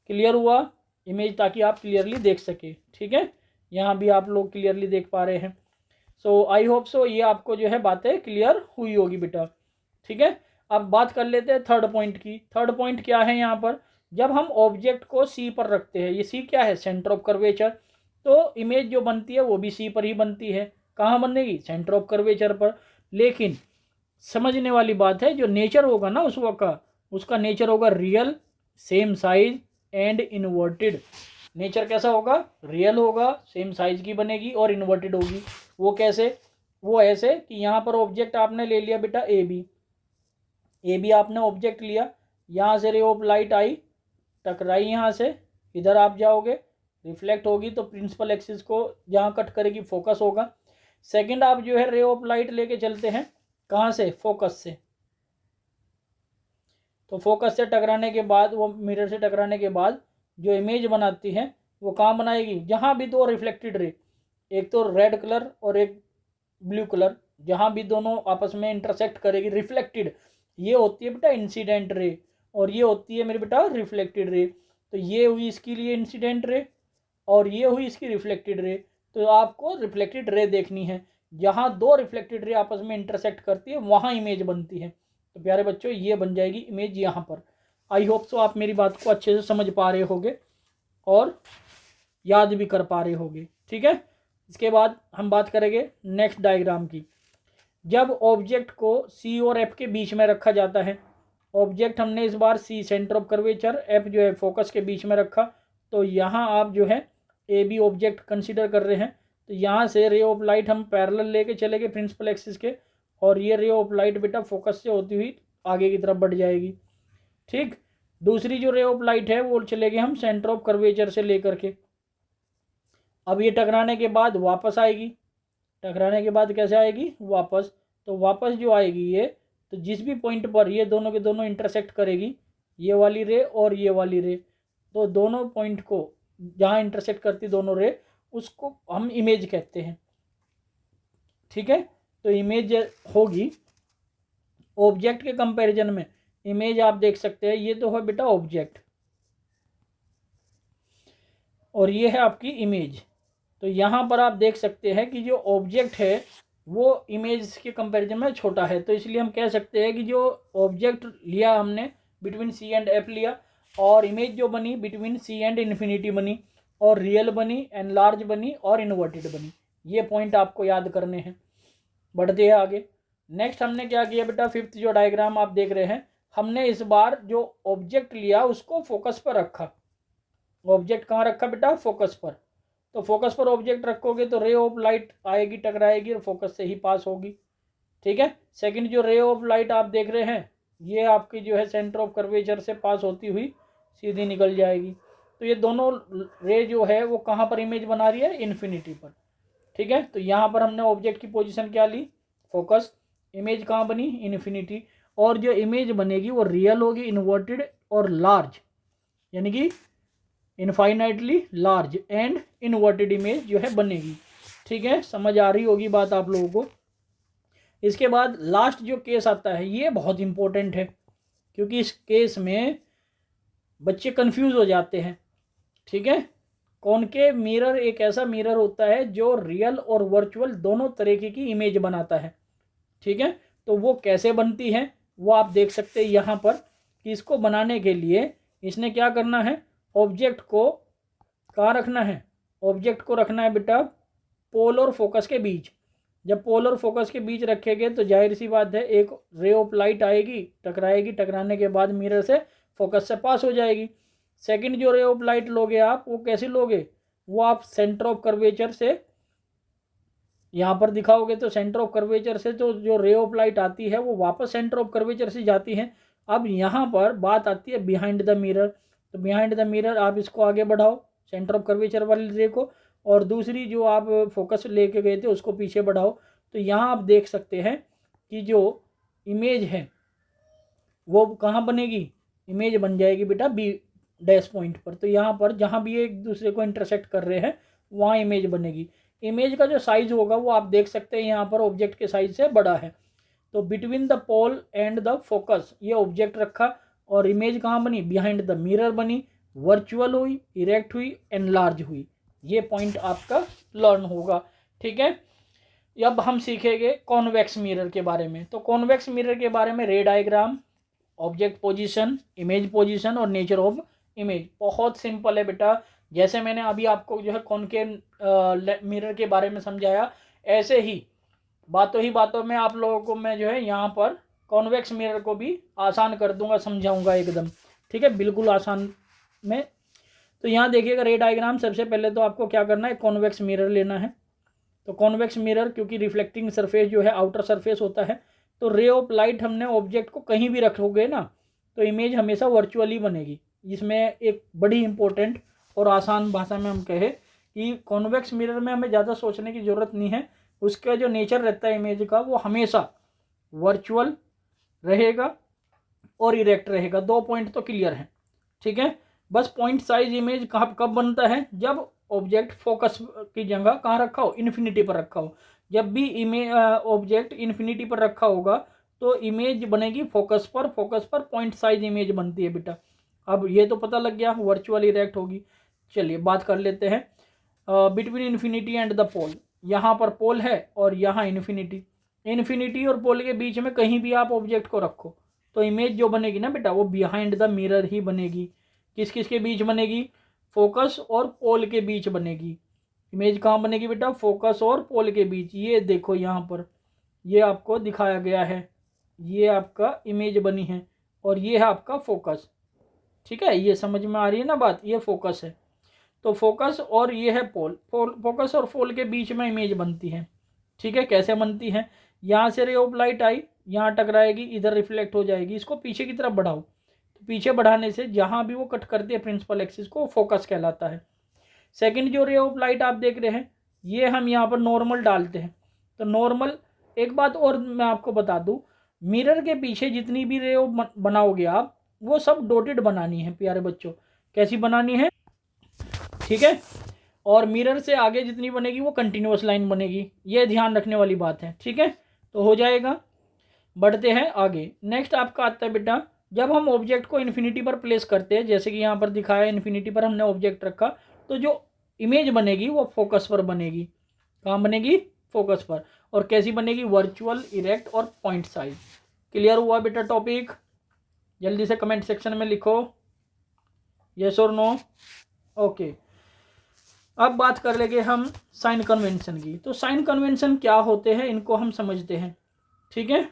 क्लियर हुआ इमेज, ताकि आप क्लियरली देख सके। ठीक है, यहाँ भी आप लोग क्लियरली देख पा रहे हैं। सो आई होप सो ये आपको जो है बातें क्लियर हुई होगी बेटा। ठीक है, अब बात कर लेते हैं थर्ड पॉइंट की। थर्ड पॉइंट क्या है यहाँ पर, जब हम ऑब्जेक्ट को सी पर रखते हैं, ये सी क्या है, सेंटर ऑफ कर्वेचर, तो इमेज जो बनती है वो भी सी पर ही बनती है। कहाँ बनेगी, सेंटर ऑफ कर्वेचर पर। लेकिन समझने वाली बात है, जो नेचर होगा ना उस वक्त का, उसका नेचर होगा real, same size and inverted. Nature कैसा होगा, रियल होगा, सेम साइज की बनेगी और इन्वर्टेड होगी। वो कैसे, वो ऐसे कि यहाँ पर ऑब्जेक्ट आपने ले लिया बेटा ए बी आपने ऑब्जेक्ट लिया, यहाँ से रे ऑफ लाइट आई, टकराई यहाँ से, इधर आप जाओगे, रिफ्लेक्ट होगी तो प्रिंसिपल एक्सिस को जहाँ कट करेगी फोकस होगा। सेकंड आप जो है रे ऑफ लाइट लेके चलते हैं, कहाँ से, फोकस से। तो फोकस से टकराने के बाद, वो मिरर से टकराने के बाद जो इमेज बनाती है वो कहाँ बनाएगी, जहाँ भी 2 रिफ्लेक्टेड रे, एक तो रेड कलर और एक ब्लू कलर, जहाँ भी दोनों आपस में इंटरसेक्ट करेगी, रिफ्लेक्टेड, ये होती है बेटा इंसिडेंट रे और ये होती है मेरे बेटा रिफ्लेक्टेड रे। तो ये हुई इसके लिए इंसिडेंट रे और ये हुई इसकी रिफ्लेक्टेड रे। तो आपको रिफ्लेक्टेड रे देखनी है, जहाँ 2 रिफ्लेक्टेड रे आपस में इंटरसेक्ट करती है वहाँ इमेज बनती है। तो प्यारे बच्चों ये बन जाएगी इमेज यहाँ पर। आई होप सो आप मेरी बात को अच्छे से समझ पा रहे होगे और याद भी कर पा रहे होगे। ठीक है, इसके बाद हम बात करेंगे नेक्स्ट डायग्राम की। जब ऑब्जेक्ट को सी और एफ के बीच में रखा जाता है, ऑब्जेक्ट हमने इस बार C centre of curvature, F जो है फोकस के बीच में रखा, तो यहाँ आप जो है ए बी ऑब्जेक्ट कंसीडर कर रहे हैं। तो यहाँ से रे ऑफ लाइट हम पैरेलल लेके चले गए प्रिंसिपल एक्सिस के, और ये रे ऑफ लाइट बेटा फोकस से होती हुई आगे की तरफ बढ़ जाएगी। ठीक, दूसरी जो रे ऑफ लाइट है वो चले गए हम सेंटर ऑफ कर्वेचर से लेकर के। अब ये टकराने के बाद वापस आएगी, टकराने के बाद कैसे आएगी, वापस। तो वापस जो आएगी ये, तो जिस भी पॉइंट पर ये दोनों के दोनों इंटरसेक्ट करेगी, ये वाली रे और ये वाली रे, तो दोनों पॉइंट को जहाँ इंटरसेक्ट करती दोनों रे, उसको हम इमेज कहते हैं। ठीक है, तो इमेज होगी ऑब्जेक्ट के कंपैरिजन में। इमेज आप देख सकते हैं, ये तो है बेटा ऑब्जेक्ट और ये है आपकी इमेज। तो यहाँ पर आप देख सकते हैं कि जो ऑब्जेक्ट है वो इमेज के कंपैरिजन में छोटा है, तो इसलिए हम कह सकते हैं कि जो ऑब्जेक्ट लिया हमने बिटवीन सी एंड एफ लिया, और इमेज जो बनी बिटवीन सी एंड इन्फिनिटी बनी, और रियल बनी, एनलार्ज बनी और इन्वर्टेड बनी। ये पॉइंट आपको याद करने हैं। बढ़ते हैं आगे। नेक्स्ट हमने क्या किया बेटा, फिफ्थ जो डायग्राम आप देख रहे हैं, हमने इस बार जो ऑब्जेक्ट लिया उसको फोकस पर रखा। ऑब्जेक्ट कहाँ रखा बेटा, फोकस पर। तो फोकस पर ऑब्जेक्ट रखोगे तो रे ऑफ लाइट आएगी, टकराएगी और फोकस से ही पास होगी। ठीक है, सेकंड जो रे ऑफ लाइट आप देख रहे हैं, ये आपकी जो है सेंटर ऑफ कर्वेचर से पास होती हुई सीधी निकल जाएगी। तो ये दोनों रे जो है वो कहाँ पर इमेज बना रही है, इन्फिनिटी पर। ठीक है, तो यहाँ पर हमने ऑब्जेक्ट की पोजीशन क्या ली, फोकस। इमेज कहाँ बनी, इन्फिनिटी। और जो इमेज बनेगी वो रियल होगी, इन्वर्टेड और लार्ज, यानी कि infinitely large and inverted image जो है बनेगी। ठीक है, समझ आ रही होगी बात आप लोगों को। इसके बाद लास्ट जो केस आता है ये बहुत इंपॉर्टेंट है, क्योंकि इस केस में बच्चे कंफ्यूज हो जाते हैं। ठीक है, कॉनकेव मिरर एक ऐसा मिरर होता है जो रियल और वर्चुअल दोनों तरीके की इमेज बनाता है। ठीक है, तो वो कैसे बनती है वो आप देख सकते हैं यहाँ पर, कि इसको बनाने के लिए इसने क्या करना है, ऑब्जेक्ट को कहाँ रखना है, ऑब्जेक्ट को रखना है बेटा पोल और फोकस के बीच। जब पोल और फोकस के बीच रखेंगे तो जाहिर सी बात है एक रे ऑफ लाइट आएगी, टकराएगी, टकराने के बाद मिरर से फोकस से पास हो जाएगी। सेकंड जो रे ऑफ लाइट लोगे आप, वो कैसे लोगे, वो आप सेंटर ऑफ कर्वेचर से यहाँ पर दिखाओगे तो सेंटर ऑफ कर्वेचर से तो जो रे ऑफ लाइट आती है वो वापस सेंटर ऑफ कर्वेचर से जाती है। अब यहाँ पर बात आती है बिहाइंड द मिरर। तो बिहाइंड द मिरर आप इसको आगे बढ़ाओ सेंटर ऑफ कर्वेचर वाली रे को, और दूसरी जो आप फोकस लेके गए थे उसको पीछे बढ़ाओ। तो यहाँ आप देख सकते हैं कि जो इमेज है वो कहाँ बनेगी, इमेज बन जाएगी बेटा बी डैश पॉइंट पर। तो यहाँ पर जहाँ भी एक दूसरे को इंटरसेक्ट कर रहे हैं वहाँ इमेज बनेगी। इमेज का जो साइज होगा वो आप देख सकते हैं यहाँ पर ऑब्जेक्ट के साइज से बड़ा है। तो between the pole and the focus ये ऑब्जेक्ट रखा, और इमेज कहाँ बनी, बिहाइंड द मिरर बनी, वर्चुअल हुई, इरेक्ट हुई, एनलार्ज हुई। ये पॉइंट आपका लर्न होगा। ठीक है, अब हम सीखेंगे कॉन्वेक्स मिरर के बारे में। तो कॉन्वेक्स मिरर के बारे में रे diagram, object position, image position और नेचर ऑफ इमेज। बहुत सिंपल है बेटा, जैसे मैंने अभी आपको जो है कॉनकेव मिरर के बारे में समझाया, ऐसे ही बातों में आप लोगों को मैं जो है यहाँ पर कॉन्वेक्स मिरर को भी आसान कर दूंगा, समझाऊंगा एकदम। ठीक है, बिल्कुल आसान में। तो यहाँ देखिएगा रे डायग्राम। सबसे पहले तो आपको क्या करना है, कॉन्वेक्स मिरर लेना है। तो कॉन्वेक्स मिरर क्योंकि रिफ्लेक्टिंग सरफेस जो है आउटर सरफेस होता है, तो रे ऑफ लाइट हमने ऑब्जेक्ट को कहीं भी रखोगे ना तो इमेज हमेशा वर्चुअली बनेगी। इसमें एक बड़ी इंपॉर्टेंट और आसान भाषा में हम कहें कि कॉन्वेक्स मिरर में हमें ज़्यादा सोचने की ज़रूरत नहीं है। उसका जो नेचर रहता है इमेज का वो हमेशा वर्चुअल रहेगा और इरेक्ट रहेगा। 2 पॉइंट तो क्लियर है। ठीक है, बस पॉइंट साइज इमेज कब बनता है, जब ऑब्जेक्ट फोकस की जगह कहाँ रखा हो, इन्फिनिटी पर रखा हो। जब भी इमेज ऑब्जेक्ट इन्फिनिटी पर रखा होगा तो इमेज बनेगी फोकस पर, पॉइंट साइज इमेज बनती है बेटा। अब ये तो पता लग गया वर्चुअल इरेक्ट होगी। चलिए बात कर लेते हैं बिटवीन इन्फिनिटी एंड द पोल। यहाँ पर पोल है और यहाँ इन्फिनिटी और पोल के बीच में कहीं भी आप ऑब्जेक्ट को रखो तो इमेज जो बनेगी ना बेटा वो बिहाइंड द मिरर ही बनेगी। किस किस के बीच बनेगी, फोकस और पोल के बीच बनेगी। इमेज कहाँ बनेगी बेटा, फोकस और पोल के बीच। ये देखो यहाँ पर ये आपको दिखाया गया है, ये आपका इमेज बनी है और ये है आपका फोकस। ठीक है, ये समझ में आ रही है ना बात, ये फोकस है। तो फोकस और ये है पोल, फोकस और पोल के बीच में इमेज बनती है। ठीक है, कैसे बनती है, यहाँ से रे ऑफ लाइट आई, यहाँ टकराएगी, इधर रिफ्लेक्ट हो जाएगी। इसको पीछे की तरफ बढ़ाओ, तो पीछे बढ़ाने से जहाँ भी वो कट करती है प्रिंसिपल एक्सिस को, फोकस कहलाता है। सेकंड जो रे ऑफ लाइट आप देख रहे हैं ये हम यहाँ पर नॉर्मल डालते हैं। तो नॉर्मल, एक बात और मैं आपको बता दूँ, मिरर के पीछे जितनी भी रे ऑफ बनाओगे आप वो सब डॉटेड बनानी है प्यारे बच्चों। कैसी बनानी है, ठीक है, और मिरर से आगे जितनी बनेगी वो कंटिन्यूअस लाइन बनेगी। ये ध्यान रखने वाली बात है। ठीक है, तो हो जाएगा। बढ़ते हैं आगे। नेक्स्ट आपका आता है बेटा, जब हम ऑब्जेक्ट को इन्फिनिटी पर प्लेस करते हैं, जैसे कि यहाँ पर दिखाया इन्फिनिटी पर हमने ऑब्जेक्ट रखा, तो जो इमेज बनेगी वो फोकस पर बनेगी। कहाँ बनेगी, फोकस पर। और कैसी बनेगी, वर्चुअल, इरेक्ट और पॉइंट साइज। क्लियर हुआ बेटा टॉपिक, जल्दी से कमेंट सेक्शन में लिखो यस और नो। ओके, अब बात कर लेंगे हम साइन कन्वेंशन की। तो साइन कन्वेंशन क्या होते हैं इनको हम समझते हैं। ठीक है,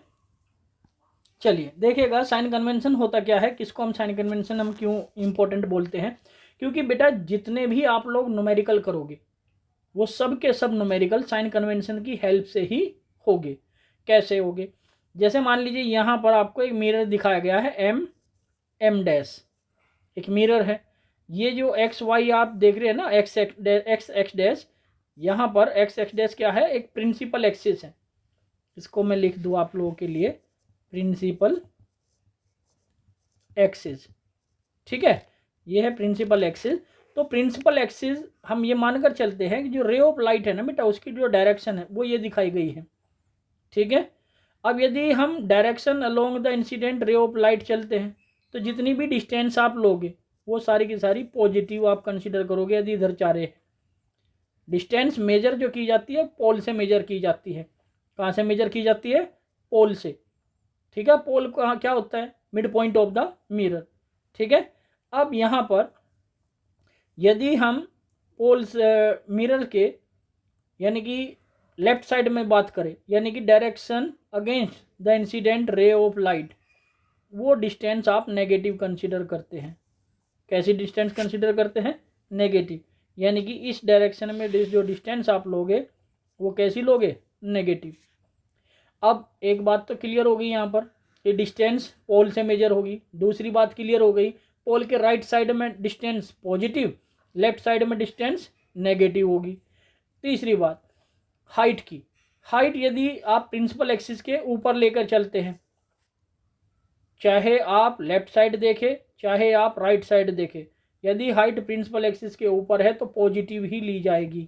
चलिए देखिएगा साइन कन्वेंशन होता क्या है, किसको हम साइन कन्वेंशन हम क्यों इंपॉर्टेंट बोलते हैं। क्योंकि बेटा जितने भी आप लोग न्यूमेरिकल करोगे वो सब के सब न्यूमेरिकल साइन कन्वेंशन की हेल्प से ही होगे। कैसे होगे, जैसे मान लीजिए यहाँ पर आपको एक मिरर दिखाया गया है एम डैश, एक मिरर है। ये जो एक्स वाई आप देख रहे हैं ना, एक्स एक्स डैश, यहाँ पर एक्स डैश क्या है, एक प्रिंसिपल एक्सिस है। इसको मैं लिख दूँ आप लोगों के लिए, प्रिंसिपल एक्सिस। ठीक है, ये है प्रिंसिपल एक्सिस। तो प्रिंसिपल एक्सिस हम ये मानकर चलते हैं कि जो रे ऑफ लाइट है ना बेटा उसकी जो डायरेक्शन है वो ये दिखाई गई है। ठीक है, अब यदि हम direction along the incident ray of light चलते हैं तो जितनी भी डिस्टेंस आप लोगे वो सारी की सारी पॉजिटिव आप कंसीडर करोगे। यदि इधर जा रहे हैं, डिस्टेंस मेजर जो की जाती है पोल से मेजर की जाती है। कहाँ से मेजर की जाती है, पोल से। ठीक है, पोल कहाँ क्या होता है, mid point of the mirror. ठीक है, अब यहाँ पर यदि हम पोल्स मिरर के यानी कि लेफ्ट साइड में बात करें, यानी कि direction against the incident ray of light, वो डिस्टेंस आप नेगेटिव कंसीडर करते हैं। कैसी डिस्टेंस कंसीडर करते हैं, नेगेटिव। यानी कि इस डायरेक्शन में जो डिस्टेंस आप लोगे वो कैसी लोगे, नेगेटिव। अब एक बात तो क्लियर हो गई यहाँ पर, ये डिस्टेंस पोल से मेजर होगी। दूसरी बात क्लियर हो गई, पोल के राइट साइड में डिस्टेंस पॉजिटिव, लेफ्ट साइड में डिस्टेंस नेगेटिव होगी। तीसरी बात हाइट की, हाइट यदि आप प्रिंसिपल एक्सिस के ऊपर लेकर चलते हैं, चाहे आप लेफ्ट साइड देखें चाहे आप राइट साइड देखें, यदि हाइट प्रिंसिपल एक्सिस के ऊपर है तो पॉजिटिव ही ली जाएगी।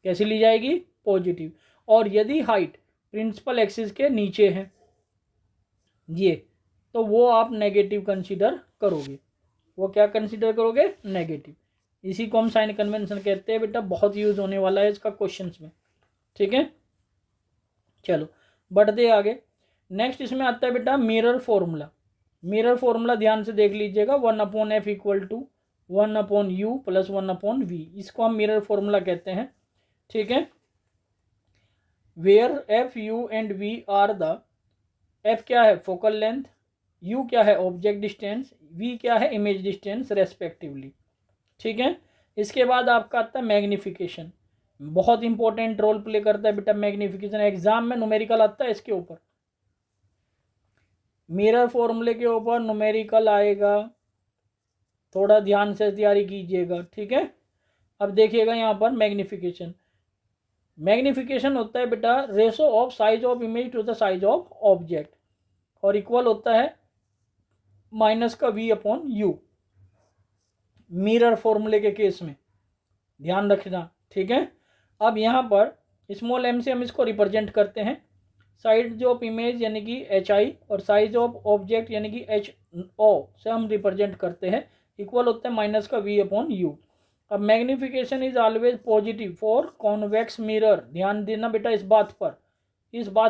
कैसी ली जाएगी, पॉजिटिव। और यदि हाइट प्रिंसिपल एक्सिस के नीचे है ये, तो वो आप नेगेटिव कंसीडर करोगे। वो क्या कंसीडर करोगे, नेगेटिव। इसी को हम साइन कन्वेंशन कहते हैं बेटा, बहुत यूज होने वाला है इसका क्वेश्चंस में। ठीक है, चलो बढ़ते आगे। नेक्स्ट इसमें आता है बेटा मिरर फॉर्मूला। मिरर फॉर्मूला ध्यान से देख लीजिएगा, 1/f = 1/u + 1/v। इसको हम मिरर फॉर्मूला कहते हैं। ठीक है, where f, u and v are the, f क्या है फोकल लेंथ, u क्या है ऑब्जेक्ट डिस्टेंस, v क्या है इमेज डिस्टेंस रेस्पेक्टिवली। ठीक है, इसके बाद आपका आता है मैग्निफिकेशन। बहुत इंपॉर्टेंट रोल प्ले करता है बेटा मैग्निफिकेशन, एग्जाम में न्यूमेरिकल आता है इसके ऊपर, मिरर फॉर्मूले के ऊपर न्यूमेरिकल आएगा, थोड़ा ध्यान से तैयारी कीजिएगा। ठीक है, अब देखिएगा यहाँ पर मैग्निफिकेशन। मैग्निफिकेशन होता है बेटा ratio of size of image to the size of object, और इक्वल होता है माइनस का v/u मिरर फॉर्मूले के केस में, ध्यान रखना। ठीक है, अब यहाँ पर स्मॉल m से हम इसको रिप्रेजेंट करते हैं, साइज ऑफ इमेज यानी कि hi और साइज ऑफ ऑब्जेक्ट यानी कि ho से हम रिप्रेजेंट करते हैं, इक्वल होता है माइनस का v/u। अब magnification is always positive for convex mirror. ध्यान देना बेटा इस बात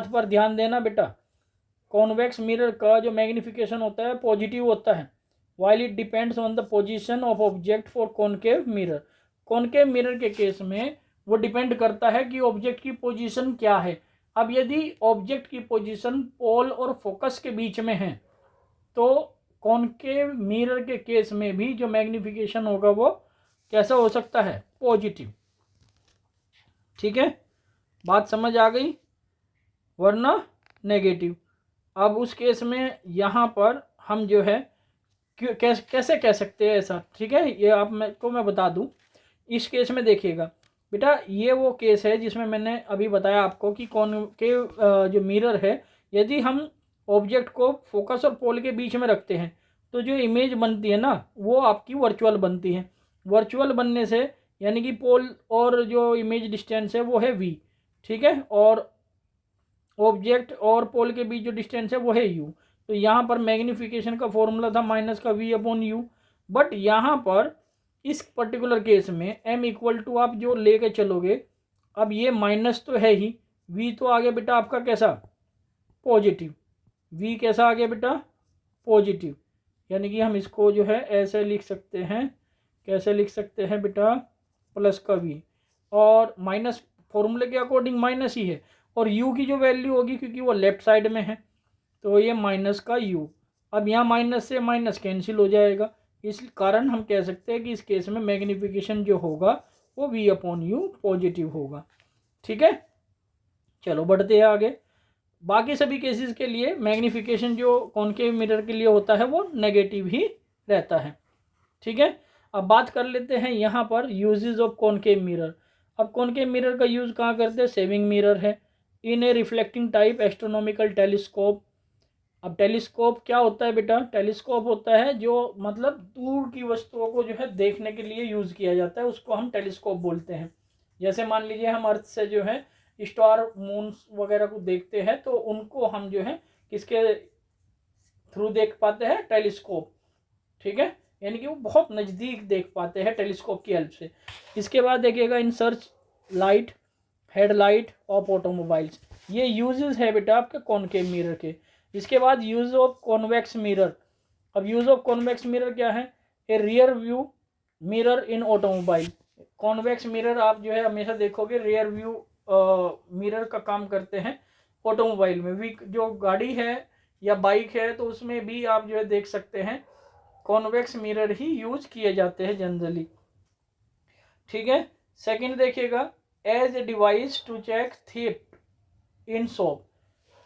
पर ध्यान देना बेटा, कॉन्वेक्स मिरर का जो मैग्निफिकेशन होता है पॉजिटिव होता है, while it depends on the position of object for concave mirror. Concave mirror के केस में वो डिपेंड करता है कि ऑब्जेक्ट की पोजीशन क्या है। अब यदि ऑब्जेक्ट की पोजीशन पोल और फोकस के बीच में है तो कॉनकेव मिरर के केस में भी जो मैग्निफिकेशन होगा वो कैसा हो सकता है, पॉजिटिव। ठीक है, बात समझ आ गई, वरना नेगेटिव। अब उस केस में यहाँ पर हम जो है कैसे कह सकते हैं ऐसा। ठीक है, ये आप मैं बता दूं। इस केस में देखिएगा बेटा, ये वो केस है जिसमें मैंने अभी बताया आपको कि कॉनकेव जो मिरर है, यदि हम ऑब्जेक्ट को फोकस और पोल के बीच में रखते हैं तो जो इमेज बनती है ना वो आपकी वर्चुअल बनती है। वर्चुअल बनने से यानी कि पोल और जो इमेज डिस्टेंस है वो है v। ठीक है, और ऑब्जेक्ट और पोल के बीच जो डिस्टेंस है वो है u। तो यहाँ पर मैग्निफिकेशन का फॉर्मूला था माइनस का v/u, बट यहाँ पर इस पर्टिकुलर केस में m = आप जो लेके चलोगे, अब ये माइनस तो है ही, v तो आ गया बेटा आपका कैसा, पॉजिटिव। v कैसा आ गया बेटा, पॉजिटिव। यानी कि हम इसको जो है ऐसे लिख सकते हैं, कैसे लिख सकते हैं बेटा, प्लस का v, और माइनस फॉर्मूले के अकॉर्डिंग माइनस ही है, और u की जो वैल्यू होगी क्योंकि वो लेफ्ट साइड में है तो ये माइनस का u। अब यहाँ माइनस से माइनस कैंसिल हो जाएगा, इस कारण हम कह सकते हैं कि इस केस में मैग्निफिकेशन जो होगा वो v/u पॉजिटिव होगा। ठीक है, चलो बढ़ते हैं आगे। बाकी सभी केसेस के लिए मैग्निफिकेशन जो कॉनकेव मिरर के लिए होता है वो नेगेटिव ही रहता है। ठीक है, अब बात कर लेते हैं यहाँ पर यूजेस ऑफ कॉनकेव मिरर। अब कॉनकेव मिरर का यूज़ कहाँ करते हैं, सेविंग मिरर है इन ए रिफ्लेक्टिंग टाइप एस्ट्रोनॉमिकल टेलीस्कोप। अब टेलीस्कोप क्या होता है बेटा, टेलीस्कोप होता है जो मतलब दूर की वस्तुओं को जो है देखने के लिए यूज़ किया जाता है, उसको हम टेलीस्कोप बोलते हैं। जैसे मान लीजिए हम अर्थ से जो है स्टार मून्स वगैरह को देखते हैं तो उनको हम जो है किसके थ्रू देख पाते हैं, टेलीस्कोप। ठीक है, यानी कि वो बहुत नज़दीक देख पाते हैं टेलीस्कोप की हेल्प से। इसके बाद देखिएगा in search light, headlight of automobiles, ये यूजेस है बेटा आपके कॉनकेव मिरर के। इसके बाद यूज ऑफ कॉन्वेक्स मिरर। अब यूज ऑफ कॉन्वेक्स मिरर क्या है, a rear view mirror in automobile. Convex mirror आप जो है हमेशा देखोगे रियर व्यू मिरर का काम करते हैं ऑटोमोबाइल में भी, जो गाड़ी है या बाइक है तो उसमें भी आप जो है देख सकते हैं कॉन्वेक्स मिरर ही यूज किए जाते हैं जनरली। ठीक है, सेकंड देखिएगा as a device to check theft in shop.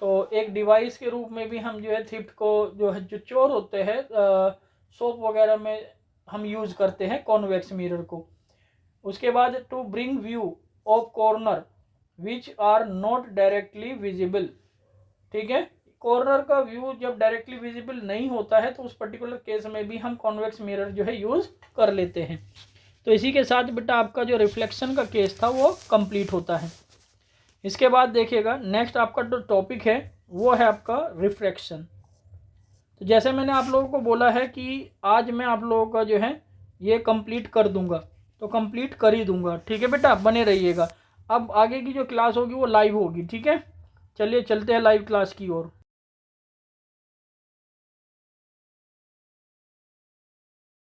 तो एक डिवाइस के रूप में भी हम जो है थीफ्ट को जो है जो चोर होते हैं सोप वगैरह में हम यूज़ करते हैं कॉन्वेक्स मिरर को। उसके बाद to bring view of corner which are not directly visible. ठीक है, कॉर्नर का व्यू जब डायरेक्टली विजिबल नहीं होता है तो उस पर्टिकुलर केस में भी हम कॉन्वेक्स मिरर जो है यूज़ कर लेते हैं। तो इसी के साथ बेटा आपका जो रिफ्लेक्शन का केस था वो कंप्लीट होता है। इसके बाद देखिएगा नेक्स्ट आपका जो टॉपिक है वो है आपका रिफ्रैक्शन। तो जैसे मैंने आप लोगों को बोला है कि आज मैं आप लोगों का जो है ये कंप्लीट कर दूंगा, तो कंप्लीट कर ही दूंगा। ठीक है बेटा, बने रहिएगा। अब आगे की जो क्लास होगी वो लाइव होगी। ठीक है, चलिए चलते हैं लाइव क्लास की ओर।